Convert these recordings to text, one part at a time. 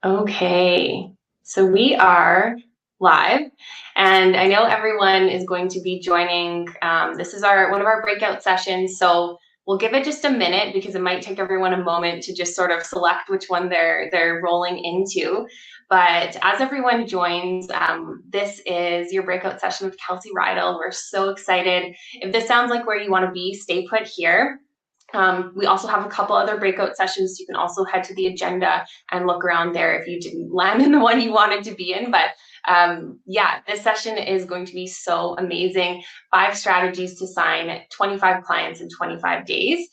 Okay, so we are live, and I know everyone is going to be joining. This is our one of our breakout sessions, so we'll give it just a minute because it might take everyone a moment to just sort of select which one they're rolling into. But as everyone joins, this is your breakout session with Kelsey Rydell. We're so excited. If this sounds like where you want to be, stay put here. We also have a couple other breakout sessions. You can also head to the agenda and look around there if you didn't land in the one you wanted to be in. But yeah, this session is going to be so amazing. 5 strategies to sign 25 clients in 25 days.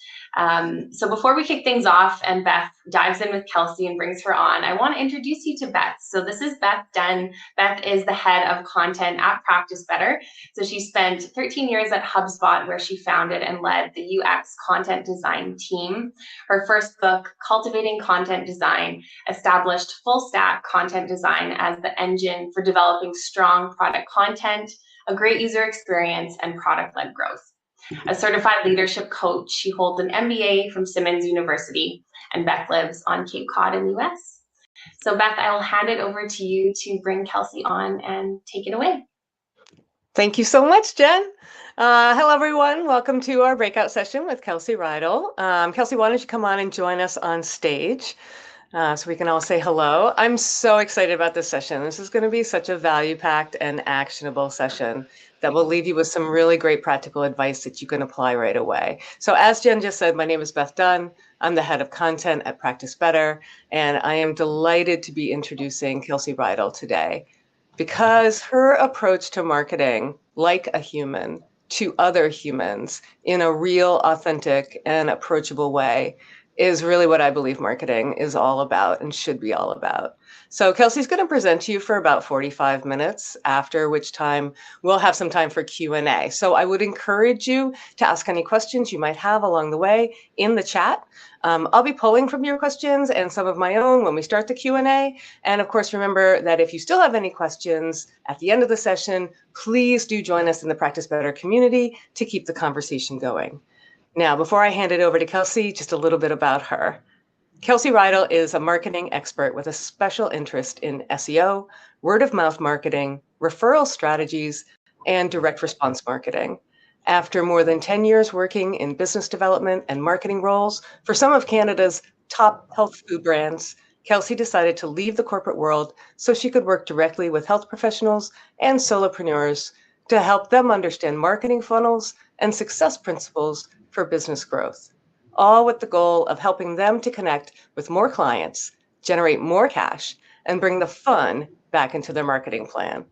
So before we kick things off and Beth dives in with Kelsey and brings her on, I want to introduce you to Beth. So this is Beth Dunn. Beth is the head of content at Practice Better. So she spent 13 years at HubSpot, where she founded and led the UX content design team. Her first book, Cultivating Content Design, established full stack content design as the engine for developing strong product content, a great user experience, and product-led growth. A certified leadership coach, she holds an MBA from Simmons University, and Beth lives on Cape Cod in the US. So Beth, I will hand it over to you to bring Kelsey on and take it away. Thank you so much, Jen. Hello, everyone. Welcome to our breakout session with Kelsey Rydell. Kelsey, why don't you come on and join us on stage so we can all say hello. I'm so excited about this session. This is going to be such a value-packed and actionable session that will leave you with some really great practical advice that you can apply right away. So as Jen just said, my name is Beth Dunn. I'm the head of content at Practice Better, and I am delighted to be introducing Kelsey Rydell today, because her approach to marketing, like a human, to other humans in a real, authentic, and approachable way is really what I believe marketing is all about and should be all about. So Kelsey's going to present to you for about 45 minutes, after which time we'll have some time for Q&A. So I would encourage you to ask any questions you might have along the way in the chat. I'll be pulling from your questions and some of my own when we start the Q&A. And of course, remember that if you still have any questions at the end of the session, please do join us in the Practice Better community to keep the conversation going. Now, before I hand it over to Kelsey, just a little bit about her. Kelsey Rydell is a marketing expert with a special interest in SEO, word-of-mouth marketing, referral strategies, and direct response marketing. After more than 10 years working in business development and marketing roles for some of Canada's top health food brands, Kelsey decided to leave the corporate world so she could work directly with health professionals and solopreneurs to help them understand marketing funnels and success principles for business growth, all with the goal of helping them to connect with more clients, generate more cash, and bring the fun back into their marketing plan.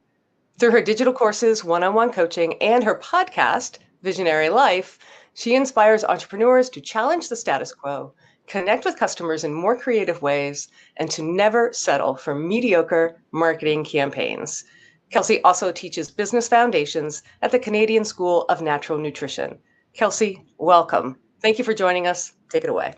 Through her digital courses, one-on-one coaching, and her podcast, Visionary Life, she inspires entrepreneurs to challenge the status quo, connect with customers in more creative ways, and to never settle for mediocre marketing campaigns. Kelsey also teaches business foundations at the Canadian School of Natural Nutrition. Kelsey, welcome. Thank you for joining us. Take it away.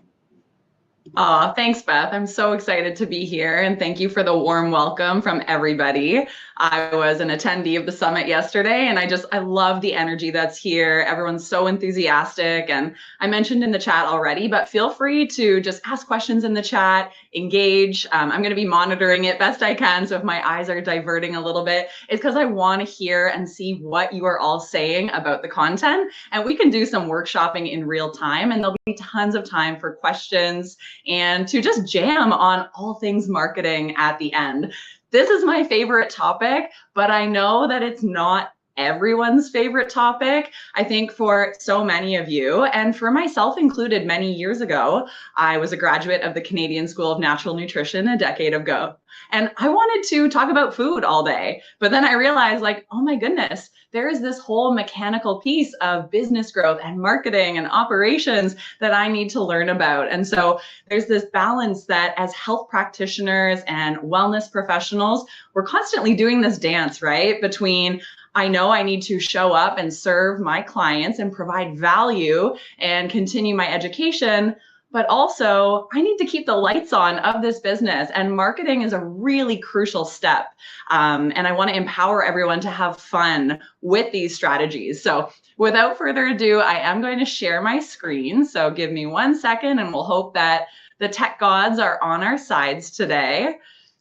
Aw, thanks, Beth. I'm so excited to be here, and thank you for the warm welcome from everybody. I was an attendee of the summit yesterday, and I love the energy that's here. Everyone's so enthusiastic, and I mentioned in the chat already, but feel free to just ask questions in the chat, engage. I'm going to be monitoring it best I can, so if my eyes are diverting a little bit, it's because I want to hear and see what you are all saying about the content, and we can do some workshopping in real time, and there'll be tons of time for questions and to just jam on all things marketing at the end. This is my favorite topic, but I know that it's not everyone's favorite topic. I think for so many of you, and for myself included many years ago, I was a graduate of the Canadian School of Natural Nutrition a decade ago. And I wanted to talk about food all day, but then I realized, like, oh my goodness, there is this whole mechanical piece of business growth and marketing and operations that I need to learn about. And so there's this balance that as health practitioners and wellness professionals, we're constantly doing this dance, right? Between I know I need to show up and serve my clients and provide value and continue my education, but also I need to keep the lights on of this business, and marketing is a really crucial step. And I want to empower everyone to have fun with these strategies. So without further ado, I am going to share my screen. So give me 1 second and we'll hope that the tech gods are on our sides today.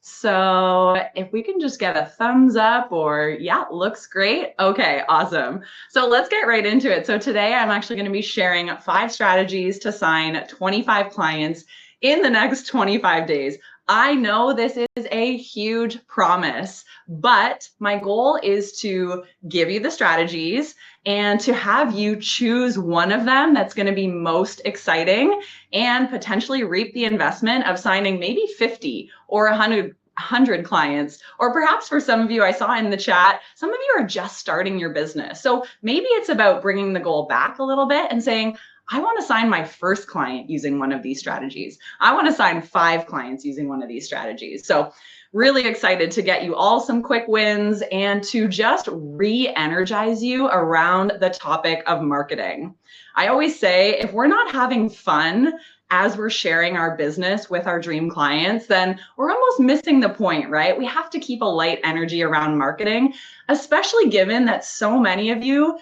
So if we can just get a thumbs up or yeah, looks great. Okay, awesome. So let's get right into it. So today I'm actually going to be sharing 5 strategies to sign 25 clients in the next 25 days. I know this is a huge promise, but my goal is to give you the strategies and to have you choose one of them that's going to be most exciting and potentially reap the investment of signing maybe 50 or 100 clients. Or perhaps for some of you, I saw in the chat, some of you are just starting your business. So maybe it's about bringing the goal back a little bit and saying, I want to sign my first client using one of these strategies. I want to sign 5 clients using one of these strategies. So really excited to get you all some quick wins and to just re-energize you around the topic of marketing. I always say, if we're not having fun as we're sharing our business with our dream clients, then we're almost missing the point, right? We have to keep a light energy around marketing, especially given that so many of you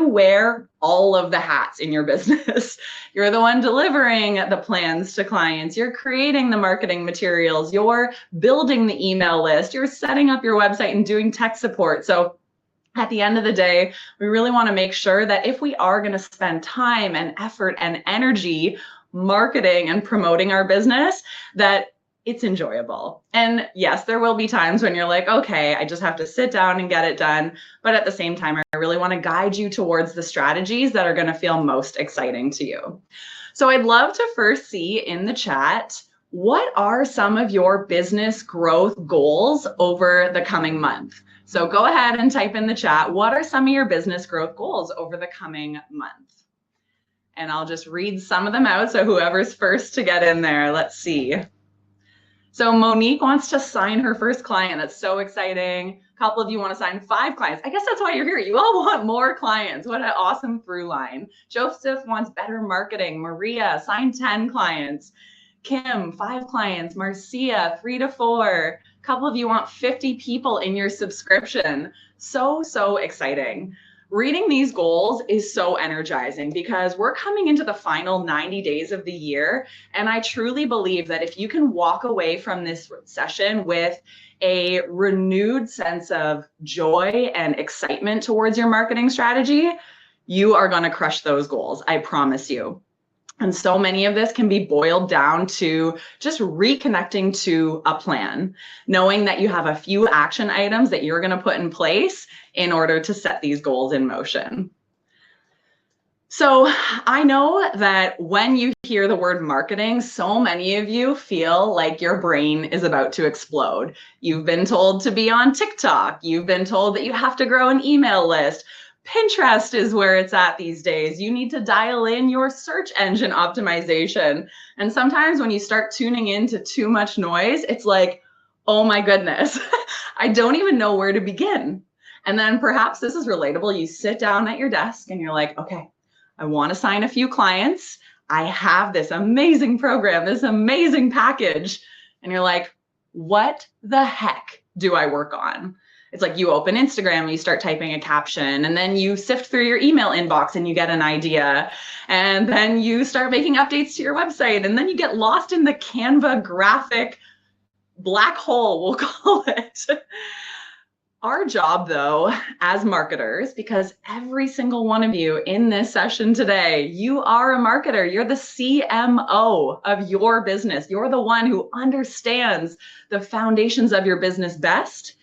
wear all of the hats in your business. You're the one delivering the plans to clients. You're creating the marketing materials. You're building the email list. You're setting up your website and doing tech support. So at the end of the day, we really want to make sure that if we are going to spend time and effort and energy marketing and promoting our business, that it's enjoyable. And yes, there will be times when you're like, okay, I just have to sit down and get it done. But at the same time, I really want to guide you towards the strategies that are going to feel most exciting to you. So I'd love to first see in the chat, what are some of your business growth goals over the coming month? So go ahead and type in the chat, what are some of your business growth goals over the coming month? And I'll just read some of them out. So whoever's first to get in there, let's see. So Monique wants to sign her first client. That's so exciting. A couple of you want to sign 5 clients. I guess that's why you're here. You all want more clients. What an awesome through line. Joseph wants better marketing. Maria, sign 10 clients. Kim, 5 clients. Marcia, 3 to 4. A couple of you want 50 people in your subscription. So exciting. Reading these goals is so energizing because we're coming into the final 90 days of the year. And I truly believe that if you can walk away from this session with a renewed sense of joy and excitement towards your marketing strategy, you are going to crush those goals. I promise you. And so many of this can be boiled down to just reconnecting to a plan, knowing that you have a few action items that you're going to put in place in order to set these goals in motion. So I know that when you hear the word marketing, so many of you feel like your brain is about to explode. You've been told to be on TikTok. You've been told that you have to grow an email list. Pinterest is where it's at these days. You need to dial in your search engine optimization. And sometimes when you start tuning into too much noise, it's like, oh my goodness, I don't even know where to begin. And then perhaps this is relatable. You sit down at your desk and you're like, okay, I want to sign a few clients. I have this amazing program, this amazing package. And you're like, what the heck do I work on? It's like you open Instagram and you start typing a caption, and then you sift through your email inbox and you get an idea. And then you start making updates to your website, and then you get lost in the Canva graphic black hole, we'll call it. Our job, though, as marketers, because every single one of you in this session today, you are a marketer. You're the CMO of your business. You're the one who understands the foundations of your business best.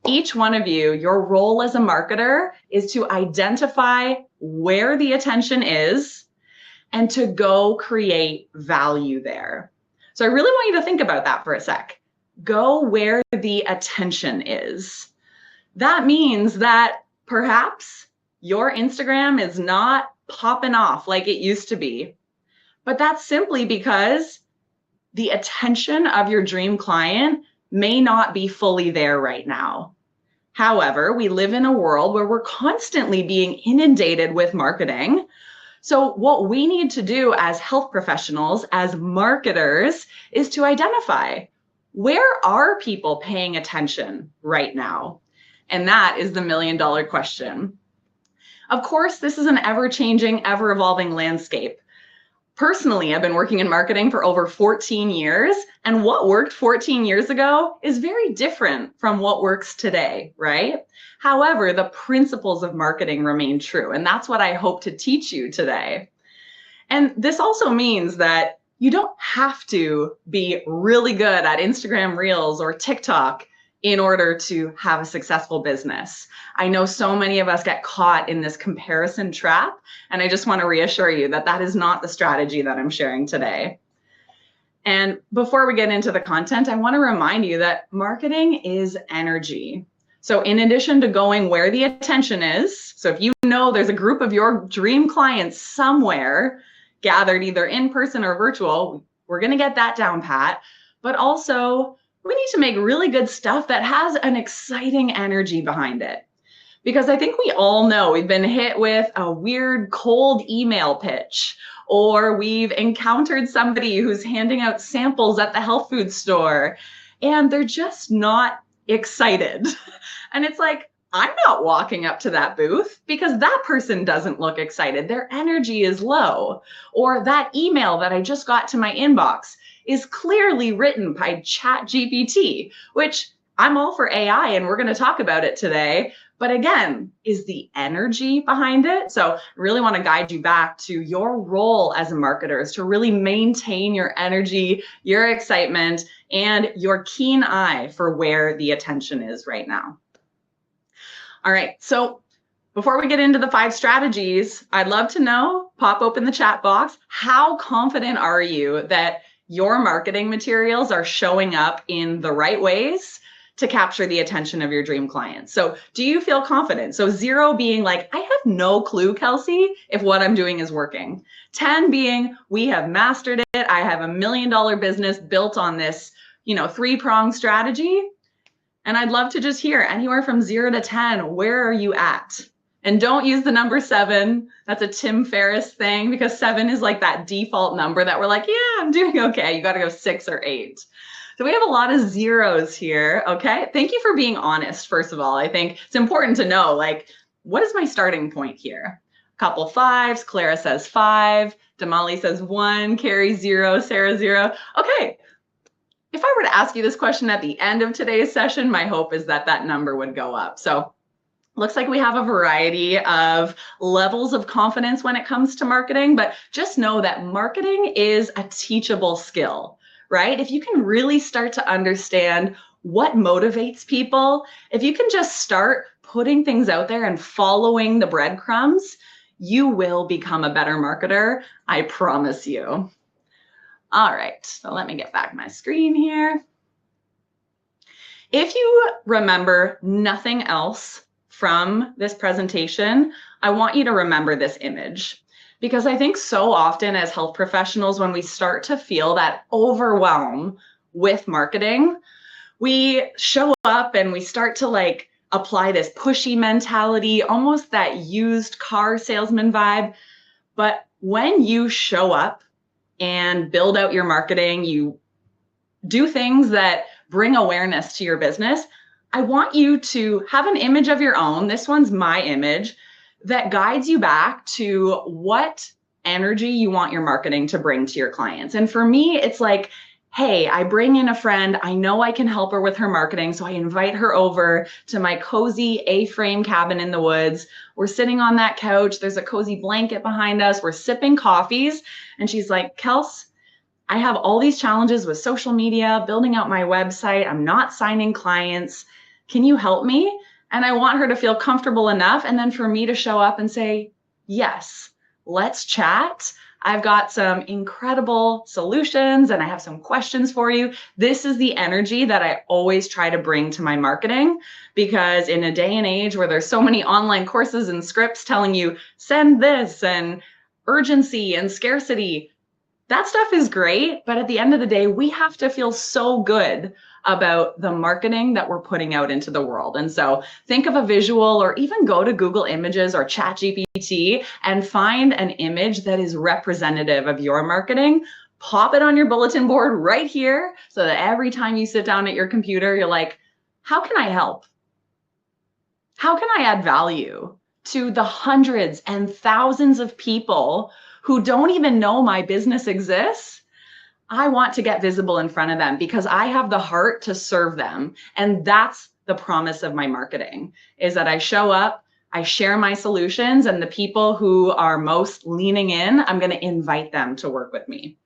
Each one of you, your role as a marketer is to identify where the attention is and to go create value there. So I really want you to think about that for a sec. Go where the attention is. That means that perhaps your Instagram is not popping off like it used to be, but that's simply because the attention of your dream client may not be fully there right now. However, we live in a world where we're constantly being inundated with marketing. So what we need to do as health professionals, as marketers, is to identify, where are people paying attention right now? And that is the $1 million question. Of course, this is an ever-changing, ever-evolving landscape. Personally, I've been working in marketing for over 14 years, and what worked 14 years ago is very different from what works today, right? However, the principles of marketing remain true, and that's what I hope to teach you today. And this also means that you don't have to be really good at Instagram Reels or TikTok in order to have a successful business. I know so many of us get caught in this comparison trap, and I just want to reassure you that that is not the strategy that I'm sharing today. And before we get into the content, I want to remind you that marketing is energy. So in addition to going where the attention is, so if you know there's a group of your dream clients somewhere gathered either in person or virtual, we're going to get that down pat, but also we need to make really good stuff that has an exciting energy behind it. Because I think we all know we've been hit with a weird cold email pitch, or we've encountered somebody who's handing out samples at the health food store and they're just not excited. And it's like, I'm not walking up to that booth because that person doesn't look excited. Their energy is low. Or that email that I just got to my inbox is clearly written by ChatGPT, which I'm all for AI and we're going to talk about it today. But again, is the energy behind it? So I really want to guide you back to your role as a marketer is to really maintain your energy, your excitement, and your keen eye for where the attention is right now. All right, so before we get into the 5 strategies, I'd love to know, pop open the chat box, how confident are you that your marketing materials are showing up in the right ways to capture the attention of your dream clients? So do you feel confident? So 0 being like, I have no clue, Kelsey, if what I'm doing is working. 10 being, we have mastered it. I have $1 million business built on this, 3-pronged strategy. And I'd love to just hear anywhere from 0 to 10, where are you at? And don't use the number 7. That's a Tim Ferriss thing, because 7 is like that default number that we're like, yeah, I'm doing okay. You got to go 6 or 8. So we have a lot of 0s here. Okay. Thank you for being honest. First of all, I think it's important to know, like, what is my starting point here? A couple 5s. Clara says 5. Damali says 1. Carrie 0. Sarah 0. Okay. If I were to ask you this question at the end of today's session, my hope is that that number would go up. So looks like we have a variety of levels of confidence when it comes to marketing, but just know that marketing is a teachable skill, right? If you can really start to understand what motivates people, if you can just start putting things out there and following the breadcrumbs, you will become a better marketer. I promise you. All right, so let me get back my screen here. If you remember nothing else from this presentation, I want you to remember this image, because I think so often as health professionals, when we start to feel that overwhelm with marketing, we show up and we start to apply this pushy mentality, almost that used car salesman vibe. But when you show up and build out your marketing, you do things that bring awareness to your business, I want you to have an image of your own. This one's my image that guides you back to what energy you want your marketing to bring to your clients. And for me, it's like, hey, I bring in a friend. I know I can help her with her marketing. So I invite her over to my cozy A-frame cabin in the woods. We're sitting on that couch. There's a cozy blanket behind us. We're sipping coffees. And she's like, Kels, I have all these challenges with social media, building out my website. I'm not signing clients. Can you help me? And I want her to feel comfortable enough. And then for me to show up and say, yes, let's chat. I've got some incredible solutions and I have some questions for you. This is the energy that I always try to bring to my marketing, because in a day and age where there's so many online courses and scripts telling you send this and urgency and scarcity, that stuff is great. But at the end of the day, we have to feel so good about the marketing that we're putting out into the world. And so think of a visual, or even go to Google Images or ChatGPT and find an image that is representative of your marketing. Pop it on your bulletin board right here, so that every time you sit down at your computer, you're like, how can I help? How can I add value to the hundreds and thousands of people who don't even know my business exists, I want to get visible in front of them because I have the heart to serve them. And that's the promise of my marketing, is that I show up, I share my solutions, and the people who are most leaning in, I'm going to invite them to work with me.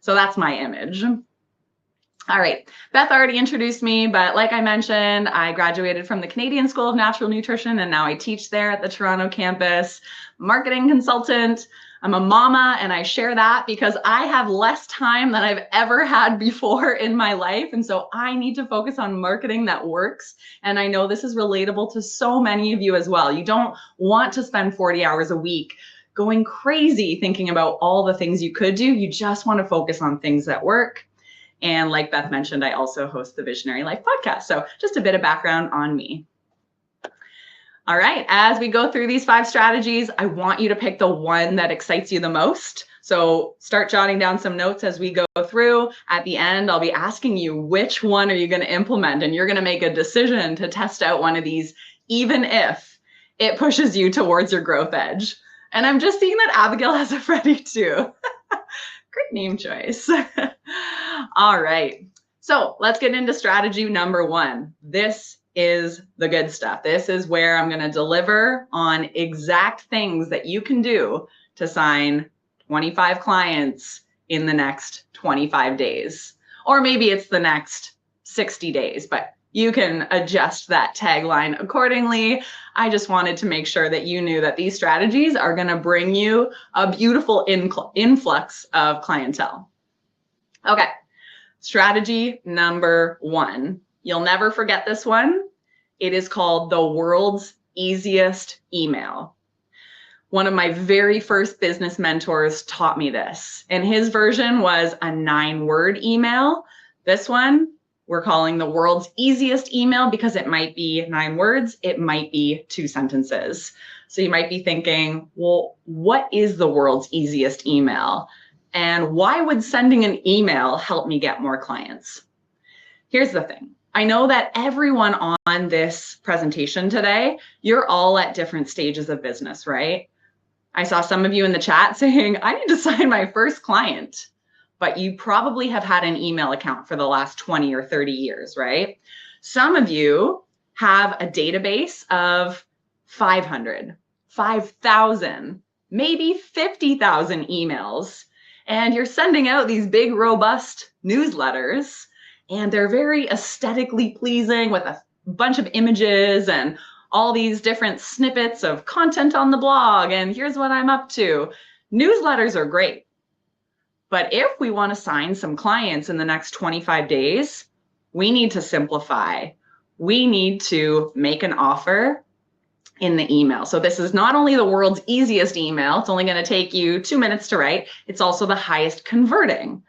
So that's my image. All right, Beth already introduced me, but like I mentioned, I graduated from the Canadian School of Natural Nutrition, and now I teach there at the Toronto campus. Marketing consultant. I'm a mama, and I share that because I have less time than I've ever had before in my life. And so I need to focus on marketing that works. And I know this is relatable to so many of you as well. You don't want to spend 40 hours a week going crazy thinking about all the things you could do. You just want to focus on things that work. And like Beth mentioned, I also host the Visionary Life podcast. So just a bit of background on me. All right, as we go through these 5 strategies, I want you to pick the one that excites you the most. So start jotting down some notes as we go through. At the end, I'll be asking you, which one are you going to implement? And you're going to make a decision to test out one of these, even if it pushes you towards your growth edge. And I'm just seeing that Abigail has it ready too. Great name choice. All right, so let's get into strategy number 1. This is the good stuff. This is where I'm going to deliver on exact things that you can do to sign 25 clients in the next 25 days. Or maybe it's the next 60 days, but you can adjust that tagline accordingly. I just wanted to make sure that you knew that these strategies are going to bring you a beautiful influx of clientele. Okay, strategy number 1. You'll never forget this one. It is called the world's easiest email. One of my very first business mentors taught me this, and his version was a 9-word email. This one we're calling the world's easiest email because it might be 9 words, it might be 2 sentences. So you might be thinking, well, what is the world's easiest email? And why would sending an email help me get more clients? Here's the thing. I know that everyone on this presentation today, you're all at different stages of business, right? I saw some of you in the chat saying, I need to sign my first client, but you probably have had an email account for the last 20 or 30 years, right? Some of you have a database of 500, 5,000, maybe 50,000 emails, and you're sending out these big, robust newsletters, and they're very aesthetically pleasing with a bunch of images and all these different snippets of content on the blog. And here's what I'm up to. Newsletters are great. But if we want to sign some clients in the next 25 days, we need to simplify. We need to make an offer in the email. So this is not only the world's easiest email, it's only going to take you 2 minutes to write, it's also the highest converting.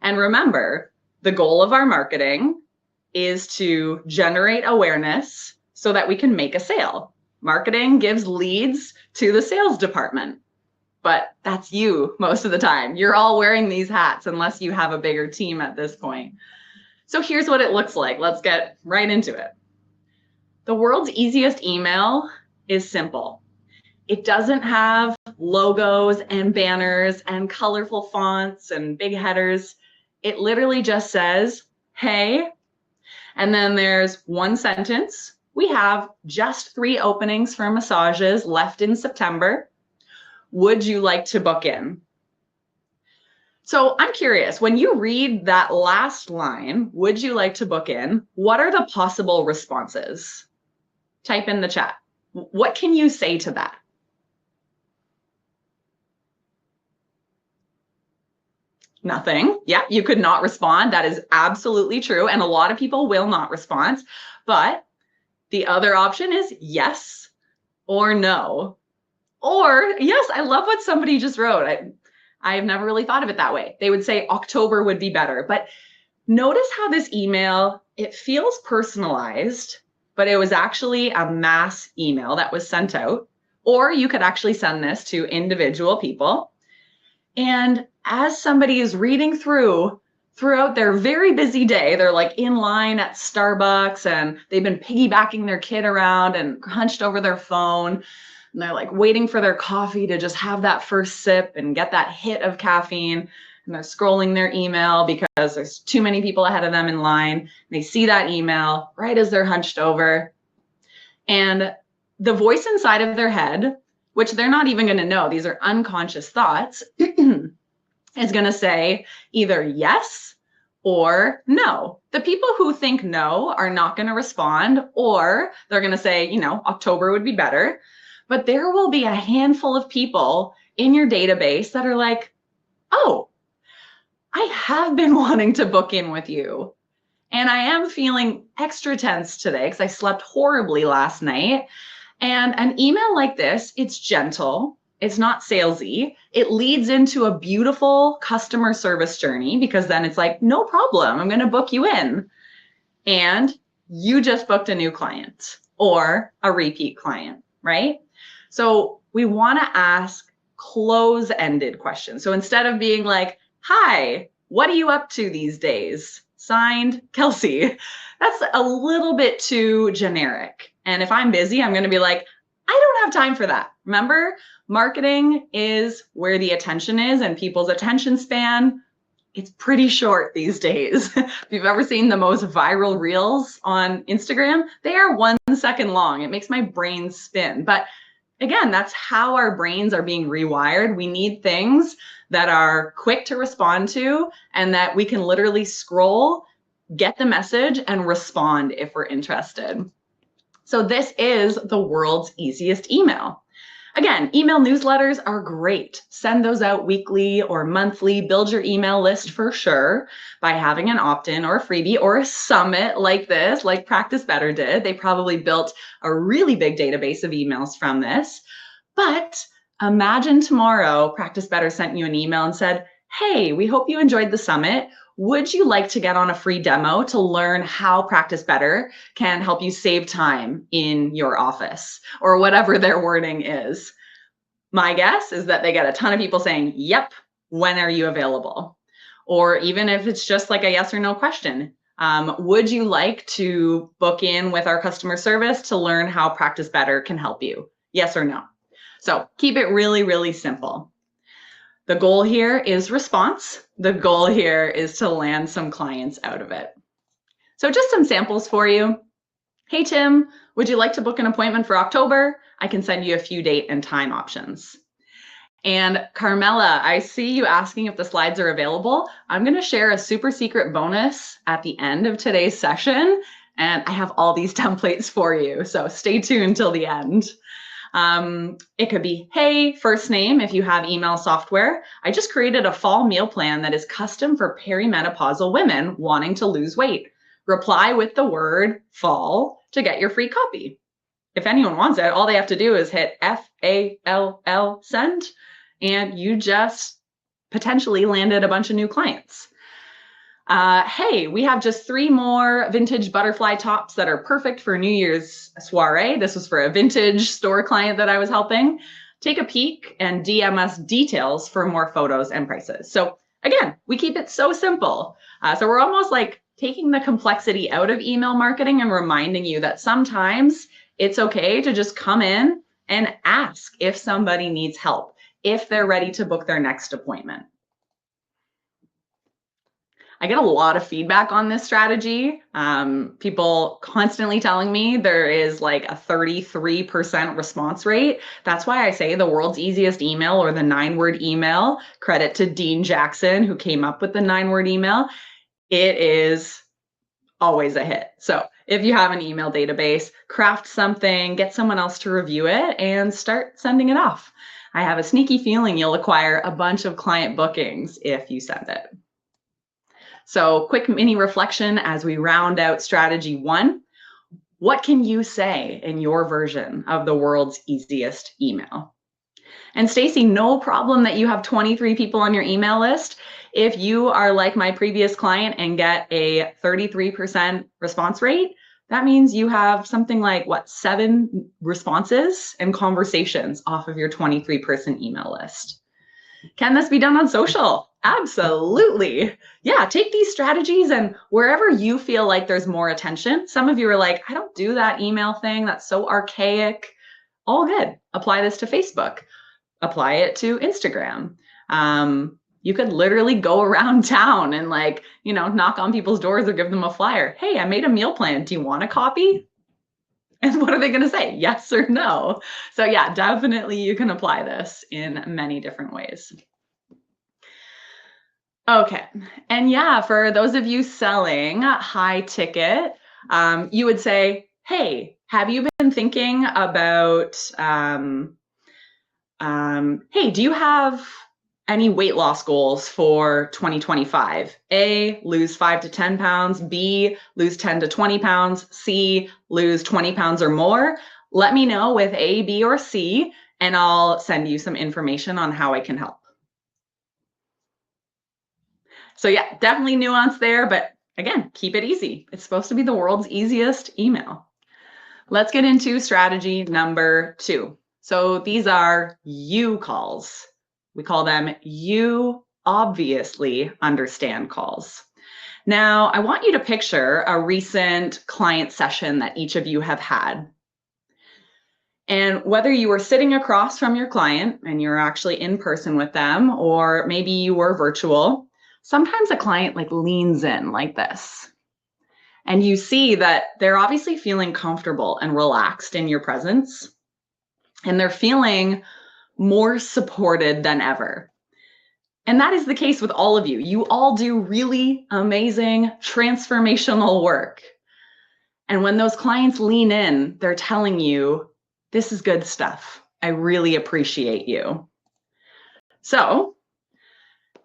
And remember, the goal of our marketing is to generate awareness so that we can make a sale. Marketing gives leads to the sales department, but that's you most of the time. You're all wearing these hats unless you have a bigger team at this point. So here's what it looks like. Let's get right into it. The world's easiest email is simple. It doesn't have logos and banners and colorful fonts and big headers. It literally just says, hey, and then there's 1 sentence. We have just 3 openings for massages left in September. Would you like to book in? So I'm curious, when you read that last line, would you like to book in? What are the possible responses? Type in the chat. What can you say to that? Nothing. Yeah, you could not respond. That is absolutely true. And a lot of people will not respond. But the other option is yes or no. Or yes, I love what somebody just wrote. I've never really thought of it that way. They would say October would be better. But notice how this email, it feels personalized, but it was actually a mass email that was sent out. Or you could actually send this to individual people. And as somebody is reading throughout their very busy day, they're like in line at Starbucks and they've been piggybacking their kid around and hunched over their phone. and they're like waiting for their coffee to just have that first sip and get that hit of caffeine. And they're scrolling their email because there's too many people ahead of them in line. They see that email right as they're hunched over. And the voice inside of their head, which they're not even going to know, these are unconscious thoughts, is going to say either yes or no. The people who think no are not going to respond, or they're going to say, October would be better. But there will be a handful of people in your database that are like, oh, I have been wanting to book in with you. And I am feeling extra tense today because I slept horribly last night. And an email like this, it's gentle. It's not salesy. It leads into a beautiful customer service journey because then it's like, no problem, I'm going to book you in. And you just booked a new client or a repeat client, right? So we want to ask close-ended questions. So instead of being like, hi, what are you up to these days? Signed, Kelsey. That's a little bit too generic. And if I'm busy, I'm going to be like, I don't have time for that. Remember, marketing is where the attention is, and people's attention span, it's pretty short these days. If you've ever seen the most viral reels on Instagram, they are 1 second long. It makes my brain spin. But again, that's how our brains are being rewired. We need things that are quick to respond to and that we can literally scroll, get the message, and respond if we're interested. So this is the world's easiest email. Again, email newsletters are great. Send those out weekly or monthly. Build your email list for sure by having an opt-in or a freebie or a summit like this, like Practice Better did. They probably built a really big database of emails from this. But imagine tomorrow Practice Better sent you an email and said, hey, we hope you enjoyed the summit. Would you like to get on a free demo to learn how Practice Better can help you save time in your office, or whatever their wording is? My guess is that they get a ton of people saying, yep, when are you available? Or even if it's just like a yes or no question, would you like to book in with our customer service to learn how Practice Better can help you? Yes or no? So keep it really, really simple. The goal here is response. The goal here is to land some clients out of it. So just some samples for you. Hey, Tim, would you like to book an appointment for October? I can send you a few date and time options. And Carmela, I see you asking if the slides are available. I'm going to share a super secret bonus at the end of today's session, and I have all these templates for you. So stay tuned till the end. It could be, hey, first name, if you have email software. I just created a fall meal plan that is custom for perimenopausal women wanting to lose weight. Reply with the word fall to get your free copy. If anyone wants it, all they have to do is hit FALL send, and you just potentially landed a bunch of new clients. Hey, we have just 3 more vintage butterfly tops that are perfect for New Year's soiree. This was for a vintage store client that I was helping. Take a peek and DM us details for more photos and prices. So again, we keep it so simple. So we're almost like taking the complexity out of email marketing and reminding you that sometimes it's okay to just come in and ask if somebody needs help, if they're ready to book their next appointment. I get a lot of feedback on this strategy. People constantly telling me there is like a 33% response rate. That's why I say the world's easiest email, or the 9-word email. Credit to Dean Jackson, who came up with the 9-word email. It is always a hit. So if you have an email database, craft something, get someone else to review it, and start sending it off. I have a sneaky feeling you'll acquire a bunch of client bookings if you send it. So quick mini reflection as we round out strategy 1. What can you say in your version of the world's easiest email? And Stacy, no problem that you have 23 people on your email list. If you are like my previous client and get a 33% response rate, that means you have something like, 7 responses and conversations off of your 23-person email list. Can this be done on social? Absolutely. Yeah, take these strategies and wherever you feel like there's more attention. Some of you are like, I don't do that email thing. That's so archaic. All good. Apply this to Facebook. Apply it to Instagram. You could literally go around town and knock on people's doors or give them a flyer. Hey, I made a meal plan. Do you want a copy? And what are they going to say? Yes or no? So yeah, definitely you can apply this in many different ways. Okay. And yeah, for those of you selling high ticket, you would say, hey, have you been thinking about, hey, do you have any weight loss goals for 2025? A, lose 5 to 10 pounds. B, lose 10 to 20 pounds. C, lose 20 pounds or more. Let me know with A, B, or C, and I'll send you some information on how I can help. So yeah, definitely nuance there, but again, keep it easy. It's supposed to be the world's easiest email. Let's get into strategy number 2. So these are you calls. We call them you obviously understand calls. Now, I want you to picture a recent client session that each of you have had. And whether you were sitting across from your client and you're actually in person with them, or maybe you were virtual, sometimes a client leans in like this. And you see that they're obviously feeling comfortable and relaxed in your presence. And they're feeling more supported than ever. And that is the case with all of you. You all do really amazing transformational work. And when those clients lean in, they're telling you, this is good stuff. I really appreciate you. So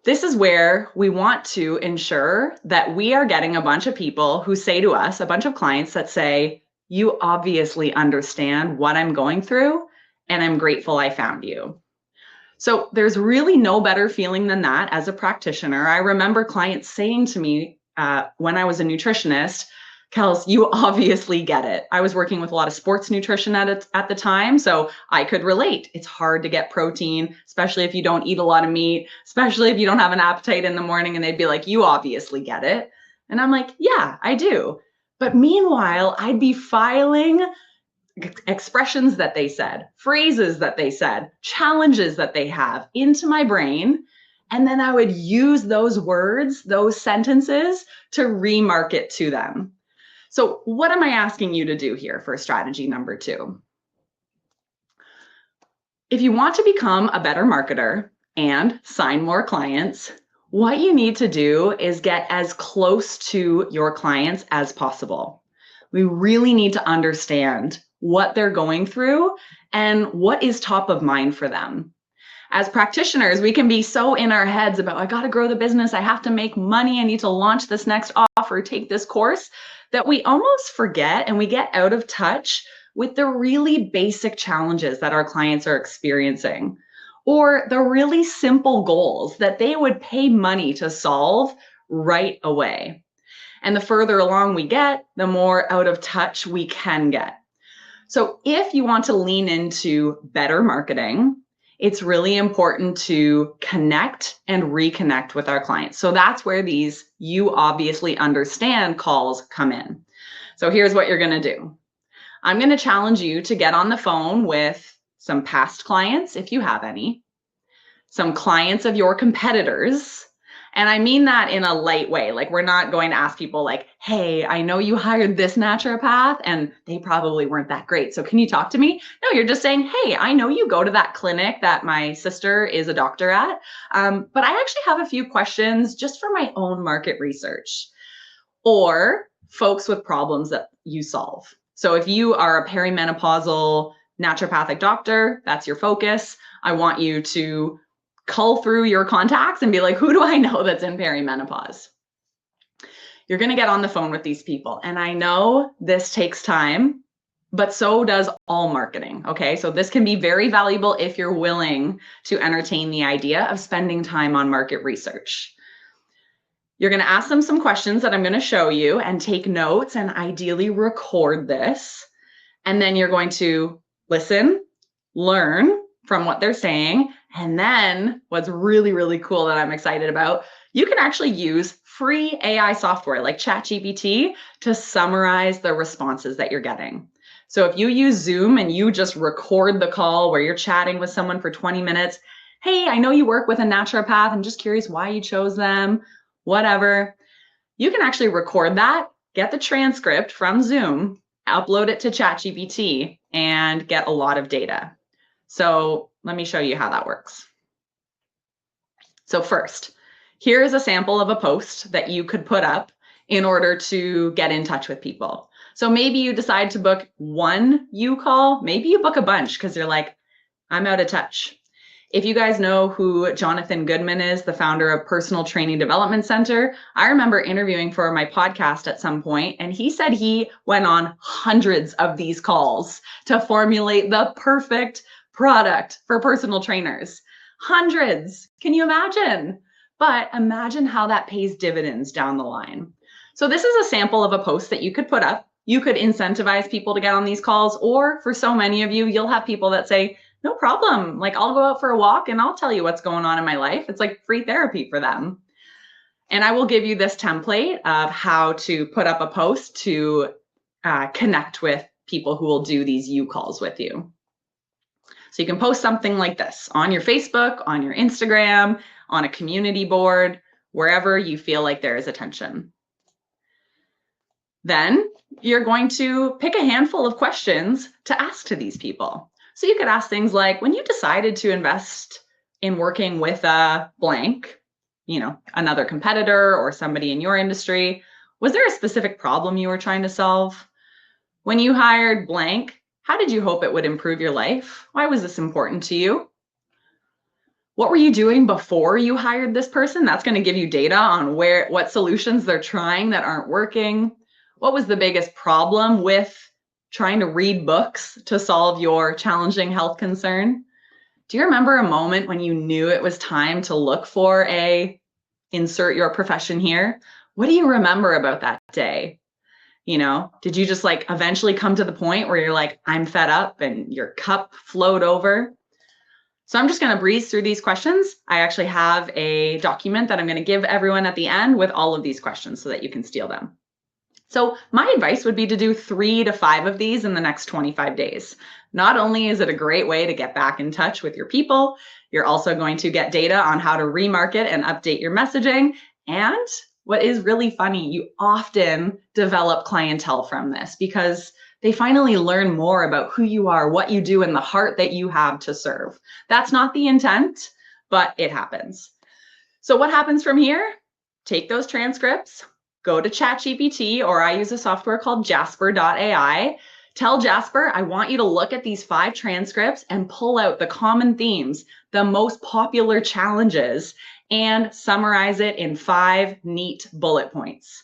this is where we want to ensure that we are getting a bunch of people who say to us, a bunch of clients that say, you obviously understand what I'm going through, and I'm grateful I found you. So there's really no better feeling than that as a practitioner. I remember clients saying to me when I was a nutritionist, Kels, you obviously get it. I was working with a lot of sports nutrition at the time, so I could relate. It's hard to get protein, especially if you don't eat a lot of meat, especially if you don't have an appetite in the morning, and they'd be like, you obviously get it. And I'm like, yeah, I do. But meanwhile, I'd be filing expressions that they said, phrases that they said, challenges that they have into my brain. And then I would use those words, those sentences to remarket to them. So what am I asking you to do here for strategy number 2? If you want to become a better marketer and sign more clients, what you need to do is get as close to your clients as possible. We really need to understand what they're going through and what is top of mind for them. As practitioners, we can be so in our heads about, I got to grow the business, I have to make money, I need to launch this next offer, take this course, that we almost forget and we get out of touch with the really basic challenges that our clients are experiencing, or the really simple goals that they would pay money to solve right away. And the further along we get, the more out of touch we can get. So if you want to lean into better marketing, it's really important to connect and reconnect with our clients. So that's where these you obviously understand calls come in. So here's what you're going to do. I'm going to challenge you to get on the phone with some past clients, if you have any, some clients of your competitors. And I mean that in a light way. We're not going to ask people hey, I know you hired this naturopath and they probably weren't that great. So can you talk to me? No, you're just saying, hey, I know you go to that clinic that my sister is a doctor at, but I actually have a few questions just for my own market research. Or folks with problems that you solve. So if you are a perimenopausal naturopathic doctor, that's your focus. I want you to cull through your contacts and be like, who do I know that's in perimenopause? You're going to get on the phone with these people. And I know this takes time, but so does all marketing. Okay. So this can be very valuable if you're willing to entertain the idea of spending time on market research. You're going to ask them some questions that I'm going to show you and take notes and ideally record this. And then you're going to listen, learn from what they're saying. And then what's really, really cool that I'm excited about, you can actually use free AI software like ChatGPT to summarize the responses that you're getting. So if you use Zoom and you just record the call where you're chatting with someone for 20 minutes, hey, I know you work with a naturopath. I'm just curious why you chose them, whatever. You can actually record that, get the transcript from Zoom, upload it to ChatGPT, and get a lot of data. So let me show you how that works. So first, here is a sample of a post that you could put up in order to get in touch with people. So maybe you decide to book one U-call, maybe you book a bunch because you're like, I'm out of touch. If you guys know who Jonathan Goodman is, the founder of Personal Training Development Center, I remember interviewing for my podcast at some point, and he said he went on hundreds of these calls to formulate the perfect product for personal trainers. Hundreds. Can you imagine? But imagine how that pays dividends down the line. So this is a sample of a post that you could put up. You could incentivize people to get on these calls, or for so many of you, you'll have people that say, no problem. Like, I'll go out for a walk and I'll tell you what's going on in my life. It's like free therapy for them. And I will give you this template of how to put up a post to connect with people who will do these U-calls with you. So you can post something like this on your Facebook, on your Instagram, on a community board, wherever you feel like there is attention. Then you're going to pick a handful of questions to ask to these people. So you could ask things like, when you decided to invest in working with a blank, another competitor or somebody in your industry, was there a specific problem you were trying to solve? When you hired blank, how did you hope it would improve your life? Why was this important to you? What were you doing before you hired this person? That's going to give you data on what solutions they're trying that aren't working. What was the biggest problem with trying to read books to solve your challenging health concern? Do you remember a moment when you knew it was time to look for insert your profession here? What do you remember about that day? Did you just eventually come to the point where you're like, I'm fed up, and your cup flowed over? So I'm just going to breeze through these questions. I actually have a document that I'm going to give everyone at the end with all of these questions so that you can steal them. So my advice would be to do 3 to 5 of these in the next 25 days. Not only is it a great way to get back in touch with your people, you're also going to get data on how to remarket and update your messaging. And what is really funny, you often develop clientele from this because they finally learn more about who you are, what you do, and the heart that you have to serve. That's not the intent, but it happens. So what happens from here? Take those transcripts, go to ChatGPT, or I use a software called Jasper.ai. Tell Jasper, I want you to look at these 5 transcripts and pull out the common themes, the most popular challenges, and summarize it in 5 neat bullet points.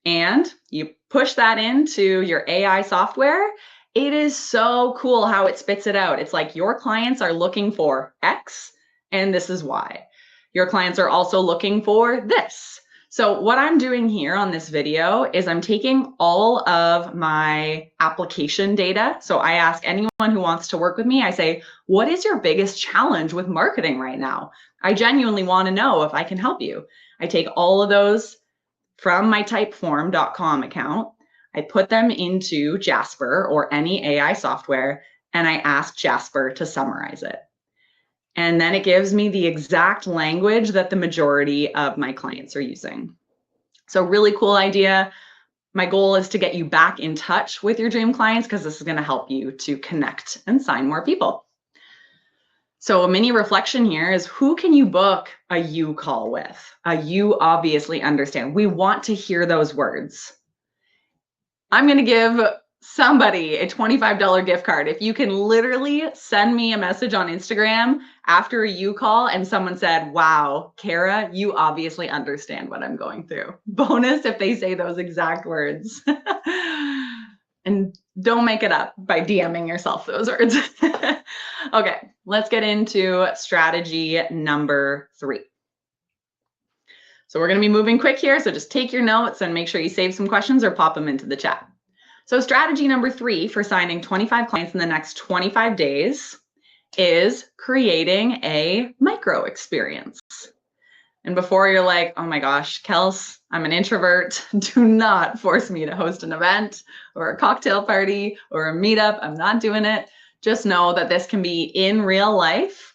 And you push that into your AI software. It is so cool how it spits it out. It's like your clients are looking for X, and this is why. Your clients are also looking for this. So what I'm doing here on this video is I'm taking all of my application data. So I ask anyone who wants to work with me, I say, what is your biggest challenge with marketing right now? I genuinely want to know if I can help you. I take all of those from my typeform.com account. I put them into Jasper or any AI software, and I ask Jasper to summarize it. And then it gives me the exact language that the majority of my clients are using. So really cool idea. My goal is to get you back in touch with your dream clients because this is going to help you to connect and sign more people. So a mini reflection here is, who can you book a you call with? You obviously understand. We want to hear those words. I'm going to give somebody a $25 gift card. If you can literally send me a message on Instagram after a you call and someone said, wow, Kara, you obviously understand what I'm going through. Bonus if they say those exact words. And don't make it up by DMing yourself those words. Okay, let's get into strategy number 3. So we're going to be moving quick here. So just take your notes and make sure you save some questions or pop them into the chat. So strategy number 3 for signing 25 clients in the next 25 days is creating a micro experience. And before you're like, oh my gosh, Kels, I'm an introvert. Do not force me to host an event or a cocktail party or a meetup. I'm not doing it. Just know that this can be in real life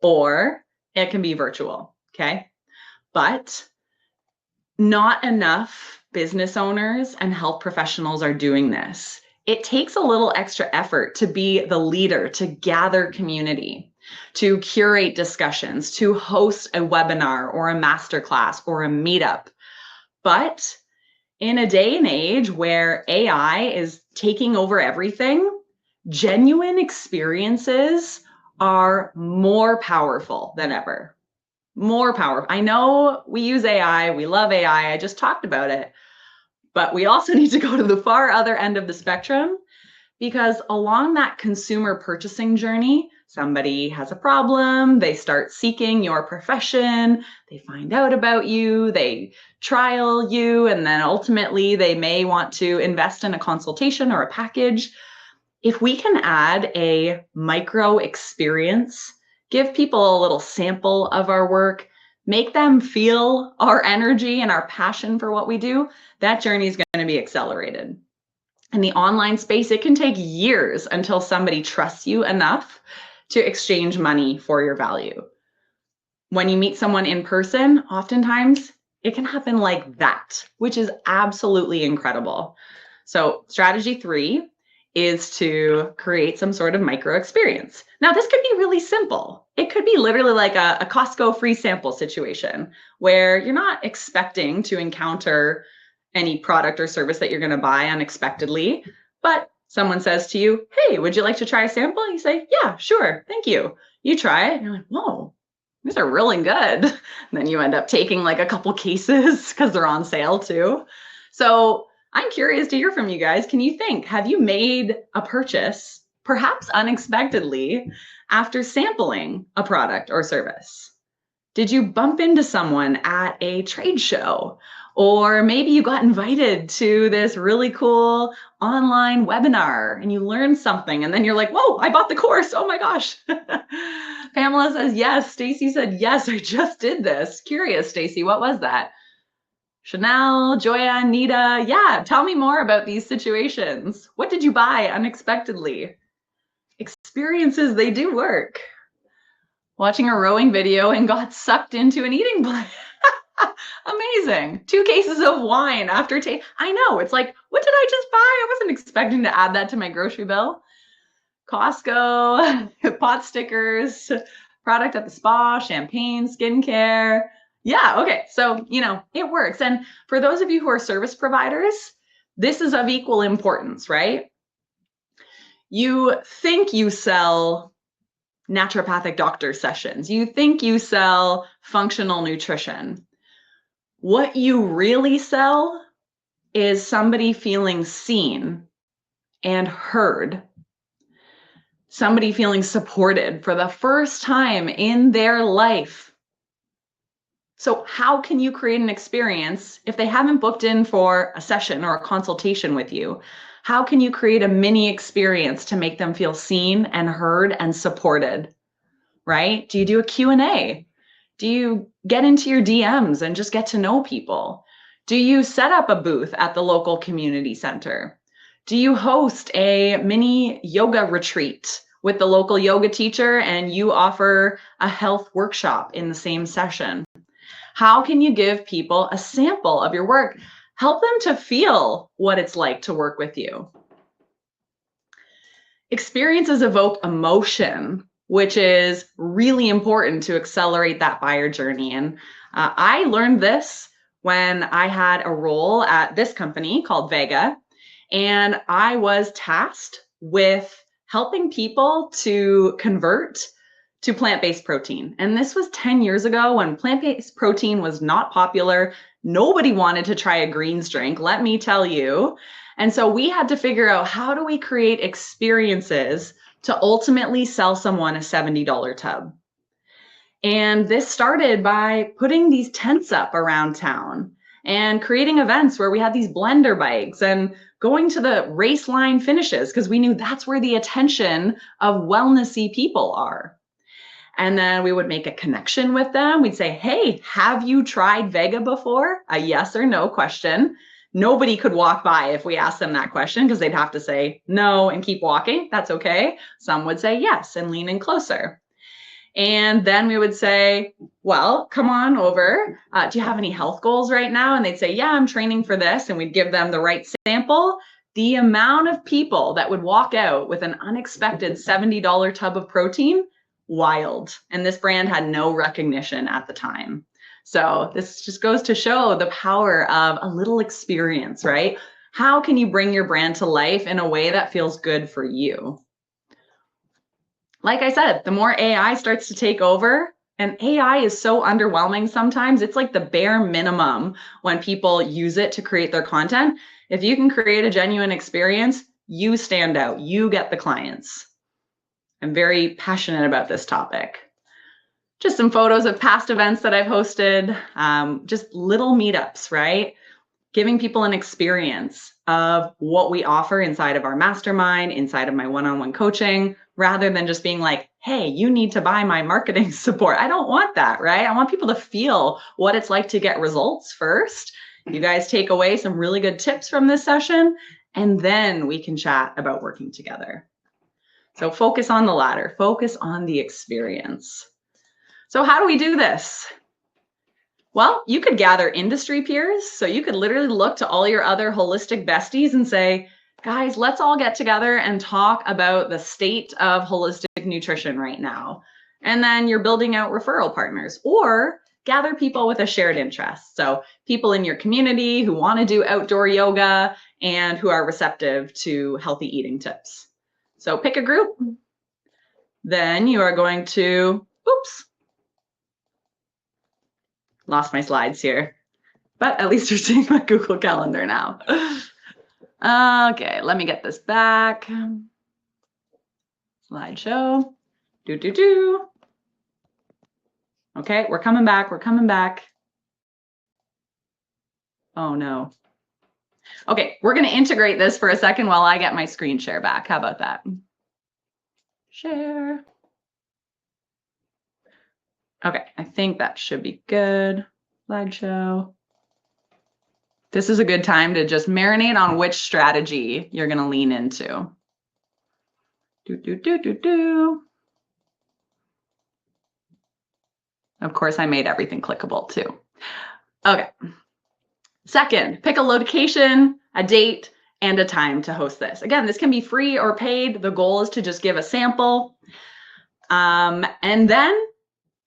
or it can be virtual. Okay. But not enough business owners and health professionals are doing this. It takes a little extra effort to be the leader, to gather community, to curate discussions, to host a webinar or a masterclass or a meetup. But in a day and age where AI is taking over everything, genuine experiences are more powerful than ever. More powerful. I know we use AI, we love AI, I just talked about it, but we also need to go to the far other end of the spectrum, because along that consumer purchasing journey, somebody has a problem, they start seeking your profession, they find out about you, they trial you, and then ultimately they may want to invest in a consultation or a package. If we can add a micro experience, give people a little sample of our work, make them feel our energy and our passion for what we do, that journey is going to be accelerated. In the online space, it can take years until somebody trusts you enough to exchange money for your value. When you meet someone in person, oftentimes it can happen like that, which is absolutely incredible. So strategy 3 is to create some sort of micro experience. Now, this could be really simple. It could be literally like a Costco free sample situation where you're not expecting to encounter any product or service that you're going to buy unexpectedly, but someone says to you, hey, would you like to try a sample? You say, yeah, sure, thank you. You try it, and you're like, whoa, these are really good. And then you end up taking like a couple cases because they're on sale too. So I'm curious to hear from you guys. Can you think, have you made a purchase, perhaps unexpectedly, after sampling a product or service? Did you bump into someone at a trade show? Or maybe you got invited to this really cool online webinar and you learned something and then you're like, whoa, I bought the course. Oh my gosh. Pamela says, yes. Stacy said, yes, I just did this. Curious, Stacy, what was that? Chanel, Joya, Nita, yeah, tell me more about these situations. What did you buy unexpectedly? Experiences, they do work. Watching a rowing video and got sucked into an eating plan. Amazing. 2 cases of wine after I know, it's like, what did I just buy? I wasn't expecting to add that to my grocery bill. Costco, pot stickers, product at the spa, champagne, skincare. Yeah, okay. So, it works. And for those of you who are service providers, this is of equal importance, right? You think you sell naturopathic doctor sessions. You think you sell functional nutrition. What you really sell is somebody feeling seen and heard. Somebody feeling supported for the first time in their life. So how can you create an experience if they haven't booked in for a session or a consultation with you? How can you create a mini experience to make them feel seen and heard and supported, right? Do you do a Q&A? Do you get into your DMs and just get to know people? Do you set up a booth at the local community center? Do you host a mini yoga retreat with the local yoga teacher and you offer a health workshop in the same session? How can you give people a sample of your work? Help them to feel what it's like to work with you. Experiences evoke emotion, which is really important to accelerate that buyer journey. And I learned this when I had a role at this company called Vega, and I was tasked with helping people to convert to plant-based protein. And this was 10 years ago when plant-based protein was not popular. Nobody wanted to try a greens drink, let me tell you. And so we had to figure out, how do we create experiences to ultimately sell someone a $70 tub? And this started by putting these tents up around town and creating events where we had these blender bikes and going to the race line finishes because we knew that's where the attention of wellnessy people are. And then we would make a connection with them. We'd say, hey, have you tried Vega before? A yes or no question. Nobody could walk by if we asked them that question because they'd have to say no and keep walking. That's okay. Some would say yes and lean in closer. And then we would say, well, come on over. Do you have any health goals right now? And they'd say, yeah, I'm training for this. And we'd give them the right sample. The amount of people that would walk out with an unexpected $70 tub of protein, wild. And this brand had no recognition at the time. So this just goes to show the power of a little experience, right? How can you bring your brand to life in a way that feels good for you? Like I said, the more AI starts to take over, and AI is so underwhelming sometimes, it's like the bare minimum when people use it to create their content. If you can create a genuine experience, you stand out, you get the clients. I'm very passionate about this topic. Just some photos of past events that I've hosted, just little meetups, right? Giving people an experience of what we offer inside of our mastermind, inside of my one-on-one coaching, rather than just being like, hey, you need to buy my marketing support. I don't want that, right? I want people to feel what it's like to get results first. You guys take away some really good tips from this session, and then we can chat about working together. So focus on the latter, focus on the experience. So how do we do this? Well, you could gather industry peers. So you could literally look to all your other holistic besties and say, guys, let's all get together and talk about the state of holistic nutrition right now. And then you're building out referral partners, or gather people with a shared interest. So people in your community who want to do outdoor yoga and who are receptive to healthy eating tips. So pick a group. Then you are going to, lost my slides here, but at least you're seeing my Google Calendar now. Okay, let me get this back. Slideshow. Okay, we're coming back. We're coming back. Oh no. Okay, we're going to integrate this for a second while I get my screen share back. How about that? Share. Okay, I think that should be good. Slideshow. This is a good time to just marinate on which strategy you're going to lean into. Of course, I made everything clickable too. Okay. Second, pick a location, a date, and a time to host this. Again, this can be free or paid. The goal is to just give a sample. And then